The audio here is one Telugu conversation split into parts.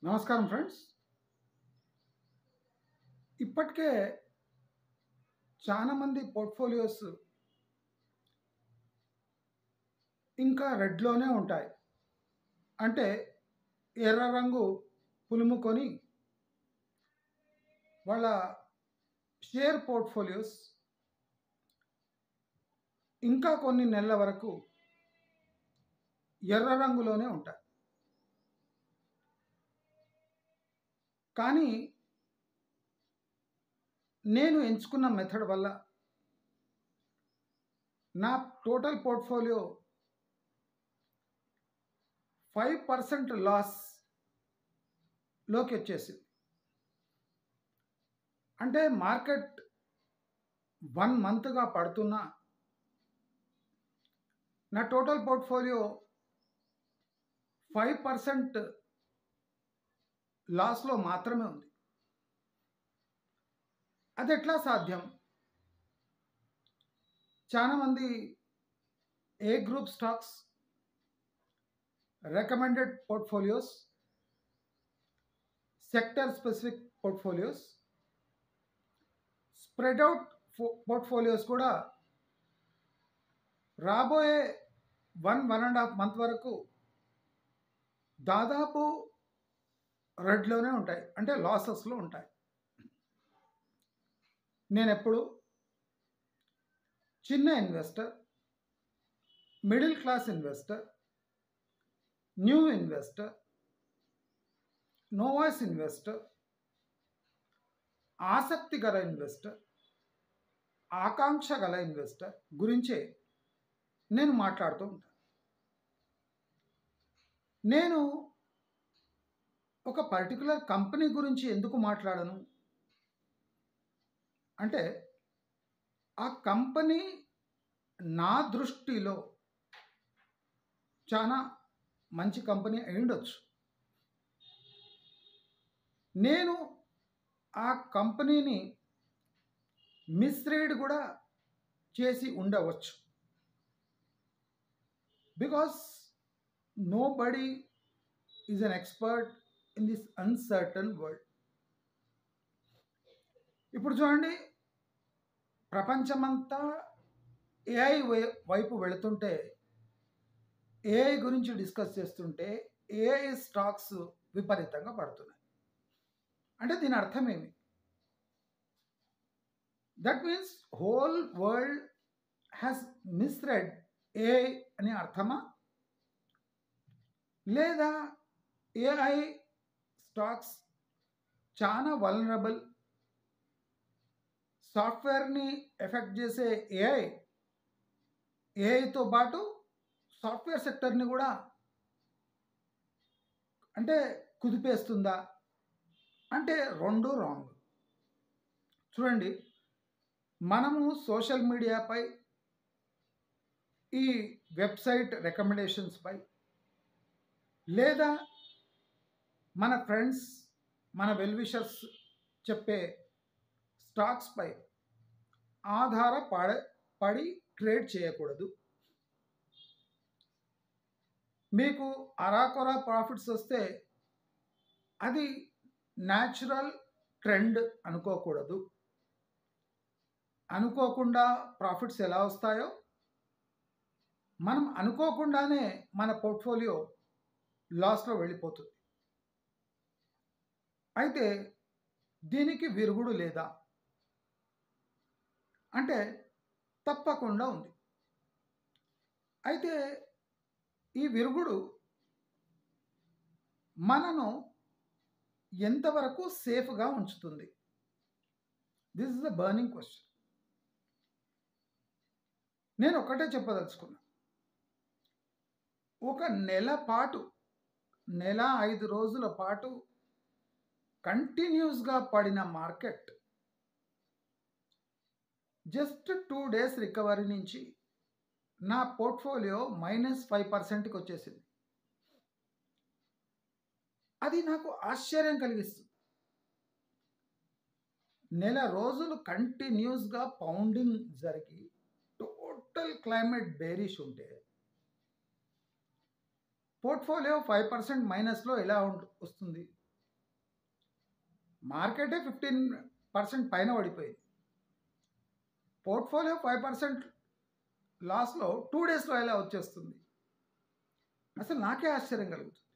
నమస్కారం ఫ్రెండ్స్. ఇప్పటికే చాలామంది పోర్ట్ఫోలియోస్ ఇంకా రెడ్‌లోనే ఉంటాయి. అంటే ఎర్ర రంగు పులుముకొని వాళ్ళ షేర్ పోర్ట్ఫోలియోస్ ఇంకా కొన్ని నెలల వరకు ఎర్ర రంగులోనే ఉంటాయి. కానీ నేను ఎంచుకున్న మెథడ్ వల్ల నా టోటల్ పోర్ట్ఫోలియో 5% లాస్‌లోకి వచ్చేసింది. అంటే మార్కెట్ 1 మంత్‌గా పడుతున్నా నా టోటల్ పోర్ట్ఫోలియో 5% లాస్‌లో మాత్రమే ఉంది. అదెట్లా సాధ్యం? చాలామంది A group stocks, recommended portfolios, sector specific portfolios, spread out portfolios కూడా రాబోయే 1.5 మంత్ వరకు దాదాపు రెడ్‌లోనే ఉంటాయి. అంటే లాసెస్‌లో ఉంటాయి. నేనెప్పుడు చిన్న investor, middle class investor, new investor, novice investor, ఆసక్తి గల ఇన్వెస్టర్, ఆకాంక్ష గల ఇన్వెస్టర్ గురించే నేను మాట్లాడుతూ ఉంటాను. నేను ఒక పర్టిక్యులర్ కంపెనీ గురించి ఎందుకు మాట్లాడను అంటే, ఆ కంపెనీ నా దృష్టిలో చాలా మంచి కంపెనీ అయ్యుండొచ్చు. నేను ఆ కంపెనీని మిస్‌రీడ్ కూడా చేసి ఉండవచ్చు. Because nobody is an expert in this uncertain world. ఇప్పుడు చూడండి, ప్రపంచమంతా ఏఐ వైపు వెళుతుంటే, ఏఐ గురించి డిస్కస్ చేస్తుంటే, ఏఐ స్టాక్స్ విపరీతంగా పడుతున్నాయి. అంటే దీని అర్థం ఏమి? That means whole world has misread AI అని అర్థమా? లేదా ఏఐ స్టాక్స్ చాలా వల్నరబుల్, సాఫ్ట్‌వేర్‌ని ఎఫెక్ట్ చేసే ఏఐతో పాటు సాఫ్ట్‌వేర్ సెక్టర్‌ని కూడా అంటే కుదిపేస్తుందా? అంటే 2 రాంగ్. చూడండి, మనము సోషల్ మీడియాపై, ఈ వెబ్‌సైట్ రికమెండేషన్స్‌పై, లేదా మన ఫ్రెండ్స్, మన వెల్ విషర్స్ చెప్పే స్టాక్స్‌పై పడి ట్రేడ్ చేయకూడదు. మీకు అరాకొరా ప్రాఫిట్స్ వస్తే అది న్యాచురల్ ట్రెండ్ అనుకోకూడదు. అనుకోకుండా ప్రాఫిట్స్ ఎలా వస్తాయో, మనం అనుకోకుండానే మన పోర్ట్ఫోలియో లాస్‌లో వెళ్ళిపోతుంది. అయితే దీనికి విరుగుడు లేదా? అంటే తప్పకుండా ఉంది. అయితే ఈ విరుగుడు మనను ఎంతవరకు సేఫ్‌గా ఉంచుతుంది? This is the burning question. నేను ఒకటే చెప్పదలుచుకున్నా. ఒక నెల పాటు, నెల 5 రోజుల పాటు కంటిన్యూస్‌గా పడిన మార్కెట్ జస్ట్ 2 డేస్ రికవరీ నుంచి నా పోర్ట్ఫోలియో -5%కి వచ్చేసింది. అది నాకు ఆశ్చర్యం కలిగిస్తుంది. నెల రోజులు కంటిన్యూస్‌గా పౌండింగ్ జరిగి టోటల్ క్లైమేట్ బేరిష్ ఉంటే పోర్ట్ఫోలియో 5% మైనస్‌లో ఎలా వస్తుంది? మార్కెటే 15% పైన పడిపోయింది. పోర్ట్ఫోలియో 5% లాస్లో 2 డేస్లో ఎలా వచ్చేస్తుంది? అసలు నాకే ఆశ్చర్యం కలుగుతుంది.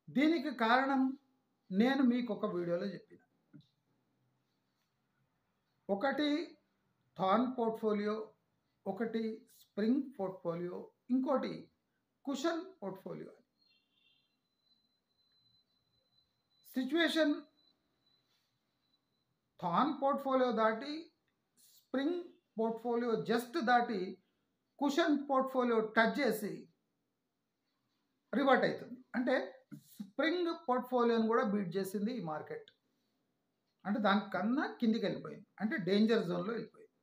దీనికి కారణం నేను మీకు ఒక వీడియోలో చెప్పిన, ఒకటి థార్న్ పోర్ట్ఫోలియో, ఒకటి స్ప్రింగ్ పోర్ట్ఫోలియో, ఇంకోటి cushion portfolio. Situation thorn portfolio దాటి స్ప్రింగ్ పోర్ట్ఫోలియో జస్ట్ దాటి కుషన్ పోర్ట్ఫోలియో టచ్ చేసి రివర్ట్ అవుతుంది. అంటే స్ప్రింగ్ పోర్ట్ఫోలియోని కూడా బీట్ చేసింది ఈ మార్కెట్. అంటే దానికన్నా కిందికి వెళ్ళిపోయింది, అంటే డేంజర్ జోన్లో వెళ్ళిపోయింది,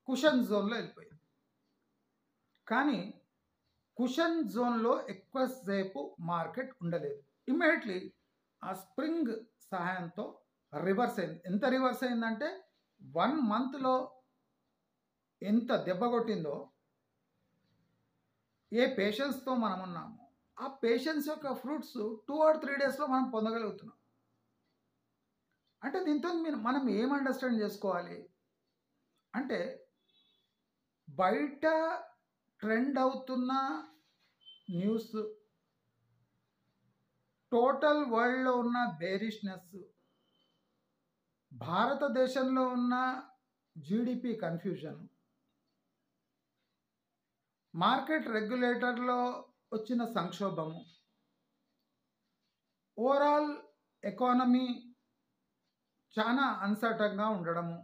కుషన్ జోన్లో వెళ్ళిపోయింది. కానీ కుషన్ జోన్లో ఎక్కువసేపు మార్కెట్ ఉండలేదు. ఇమ్మీడియట్లీ ఆ స్ప్రింగ్ సహాయంతో రివర్స్ అయింది. ఎంత రివర్స్ అయిందంటే 1 మంత్లో ఎంత దెబ్బ కొట్టిందో, ఏ పేషెన్స్తో మనం ఉన్నామో ఆ పేషెన్స్ యొక్క ఫ్రూట్స్ 2 or 3 డేస్లో మనం పొందగలుగుతున్నాం. అంటే దీంతో మనం ఏం అండర్స్టాండ్ చేసుకోవాలి అంటే, బయట ట్రెండ్ అవుతున్న న్యూస్, టోటల్ వరల్డ్లో ఉన్న బేరిష్నెస్, భారతదేశంలో ఉన్న జీడిపి కన్ఫ్యూజన్, మార్కెట్ రెగ్యులేటర్లో వచ్చిన సంక్షోభము, ఓవరాల్ ఎకానమీ చాలా అన్సర్టన్గా ఉండడము,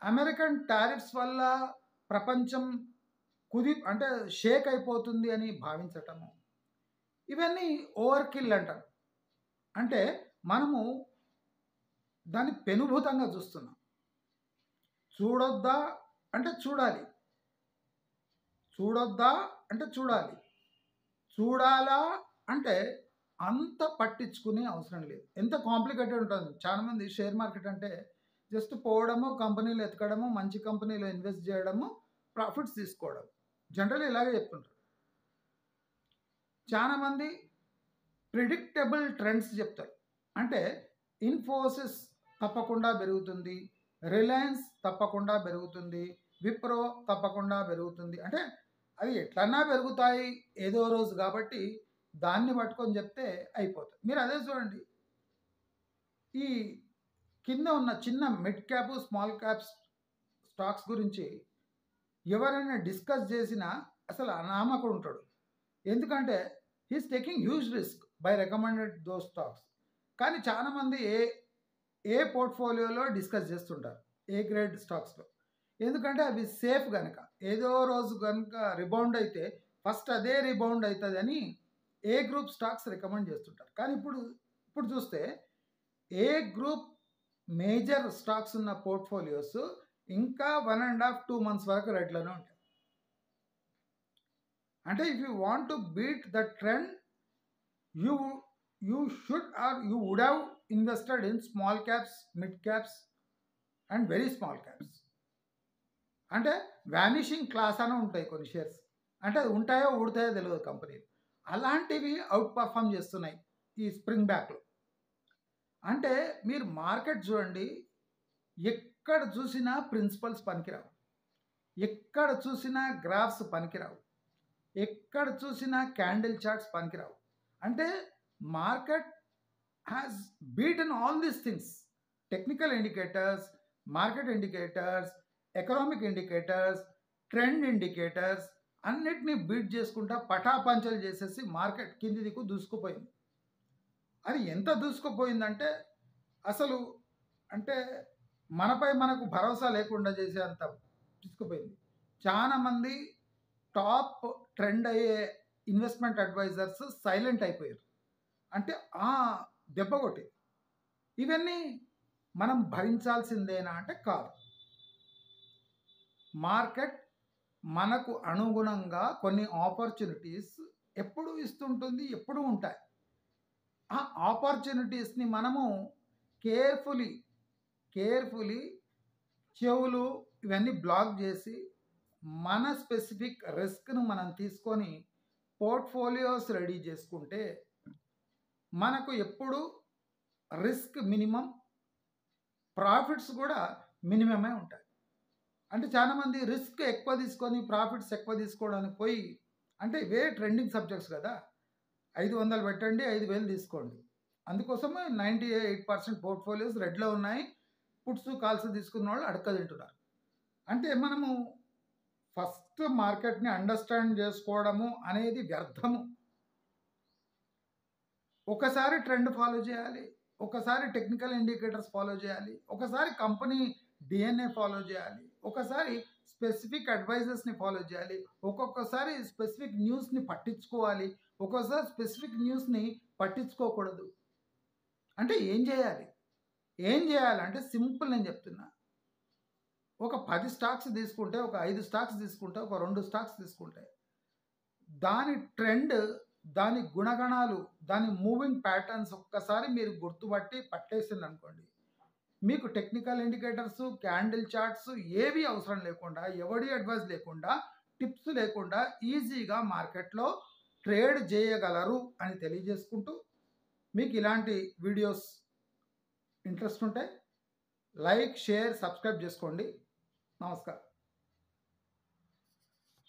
అమెరికన్ టారిఫ్స్ వల్ల ప్రపంచం అంటే షేక్ అయిపోతుంది అని భావించటము, ఇవన్నీ ఓవర్ కిల్ అంటారు. అంటే మనము దాన్ని పెనుభూతంగా చూస్తున్నాం. చూడొద్దా అంటే చూడాలి, చూడొద్దా అంటే చూడాలి, చూడాలా అంటే అంత పట్టించుకునే అవసరం లేదు. ఎంత కాంప్లికేటెడ్ ఉంటుంది. చాలామంది షేర్ మార్కెట్ అంటే జస్ట్ పోవడము, కంపెనీలు ఎతకడము, మంచి కంపెనీలో ఇన్వెస్ట్ చేయడము, ప్రాఫిట్స్ తీసుకోవడం, జనరల్ ఇలాగే చెప్తుంటారు. చాలామంది ప్రిడిక్టబుల్ ట్రెండ్స్ చెప్తారు. అంటే ఇన్ఫోసిస్ తప్పకుండా పెరుగుతుంది, రిలయన్స్ తప్పకుండా పెరుగుతుంది, విప్రో తప్పకుండా పెరుగుతుంది, అంటే అవి ఎట్లన్నా పెరుగుతాయి ఏదో రోజు కాబట్టి దాన్ని పట్టుకొని చెప్తే అయిపోతుంది. మీరు అదే చూడండి, ఈ కింద ఉన్న చిన్న mid cap, small caps stocks గురించి ఎవరైనా డిస్కస్ చేసినా అసలు అనామకుడు ఉంటాడు. ఎందుకంటే he's taking huge risk by recommended those stocks. కానీ చాలామంది ఏ పోర్ట్ఫోలియోలో డిస్కస్ చేస్తుంటారు, ఏ గ్రేడ్ స్టాక్స్లో. ఎందుకంటే అవి సేఫ్ కనుక, ఏదో రోజు కనుక రిబౌండ్ అయితే ఫస్ట్ అదే రిబౌండ్ అవుతుంది అని ఏ గ్రూప్ స్టాక్స్ రికమెండ్ చేస్తుంటారు. కానీ ఇప్పుడు చూస్తే ఏ గ్రూప్ మేజర్ స్టాక్స్ ఉన్న పోర్ట్ఫోలియోస్ ఇంకా 1.5-2 months వరకు రెడ్లోనే ఉంటాయి. అంటే if you want to beat the trend, you should or you would have invested in small caps, mid caps and very small caps. అంటే వానిషింగ్ క్లాస్ అని ఉంటాయి కొన్ని షేర్స్, అంటే అది ఉంటాయో ఊడతాయో తెలియదు కంపెనీలు. అలాంటివి అవుట్ పర్ఫామ్ చేస్తున్నాయి ఈ స్ప్రింగ్ బ్యాక్లో. అంటే మీరు మార్కెట్ చూడండి, ఎక్కడ చూసినా ప్రిన్సిపల్స్ పనికిరావు, ఎక్కడ చూసినా గ్రాఫ్స్ పనికిరావు, ఎక్కడ చూసినా క్యాండిల్ చార్ట్స్ పనికిరావు. అంటే market has beaten all these things. Technical indicators, market indicators, economic indicators, trend indicators అన్నిటినీ బీట్ చేసుకుంటా పటాపంచలు చేసేసి మార్కెట్ కింది దిక్కు దూసుకుపోయింది. అది ఎంత దూసుకుపోయిందంటే అసలు అంటే మనపై మనకు భరోసా లేకుండా చేసే అంత దూసుకుపోయింది. చాలామంది టాప్ ట్రెండ్ అయ్యే ఇన్వెస్ట్మెంట్ అడ్వైజర్స్ సైలెంట్ అయిపోయారు. అంటే దెబ్బ కొట్టింది. ఇవన్నీ మనం భరించాల్సిందేనా అంటే కాదు. మార్కెట్ మనకు అనుగుణంగా కొన్ని ఆపర్చునిటీస్ ఎప్పుడు ఇస్తుంటుంది, ఎప్పుడు ఉంటాయి. ఆ ఆపర్చునిటీస్ని మనము కేర్ఫుల్లీ చెవులు ఇవన్నీ బ్లాక్ చేసి మన స్పెసిఫిక్ రిస్క్ను మనం తీసుకొని పోర్ట్ఫోలియోస్ రెడీ చేసుకుంటే మనకు ఎప్పుడు రిస్క్ మినిమం, ప్రాఫిట్స్ కూడా మినిమమే ఉంటాయి. అంటే చాలామంది రిస్క్ ఎక్కువ తీసుకొని ప్రాఫిట్స్ ఎక్కువ తీసుకోవడానికి పోయి, అంటే ఇవే ట్రెండింగ్ సబ్జెక్ట్స్ కదా, 500 పెట్టండి 5,000 తీసుకోండి. అందుకోసమే 98% పోర్ట్ఫోలియోస్ రెడ్లో ఉన్నాయి. పుట్స్ కాల్స్ తీసుకున్న వాళ్ళు అడక్క తింటున్నారు. అంటే మనము ఫస్ట్ మార్కెట్ని అండర్స్టాండ్ చేసుకోవడము అనేది వ్యర్థము. ఒకసారి ట్రెండ్ ఫాలో చేయాలి, ఒకసారి టెక్నికల్ ఇండికేటర్స్ ఫాలో చేయాలి, ఒకసారి కంపెనీ డిఎన్ఏ ఫాలో చేయాలి, ఒకసారి స్పెసిఫిక్ అడ్వైజర్స్ని ఫాలో చేయాలి, ఒక్కొక్కసారి స్పెసిఫిక్ న్యూస్ని పట్టించుకోవాలి, ఒక్కోసారి స్పెసిఫిక్ న్యూస్ని పట్టించుకోకూడదు. అంటే ఏం చేయాలి? ఏం చేయాలంటే సింపుల్ నేను చెప్తున్నా. ఒక 10 స్టాక్స్ తీసుకుంటే, ఒక 5 స్టాక్స్ తీసుకుంటే, ఒక 2 స్టాక్స్ తీసుకుంటే, దాని ట్రెండ్, దాని గుణగణాలు, దాని మూవింగ్ ప్యాటర్న్స్ ఒక్కసారి మీరు గుర్తుపట్టి పట్టేసింది అనుకోండి, మీకు టెక్నికల్ ఇండికేటర్స్, క్యాండిల్ చార్ట్స్ ఏవి అవసరం లేకుండా, ఎవడి అడ్వైస్ లేకుండా, టిప్స్ లేకుండా ఈజీగా మార్కెట్లో ట్రేడ్ చేయగలరు అని తెలియజేసుకుంటూ, మీకు ఇలాంటి వీడియోస్ ఇంట్రెస్ట్ ఉంటే లైక్, షేర్, సబ్స్క్రైబ్ చేసుకోండి. నమస్కారం.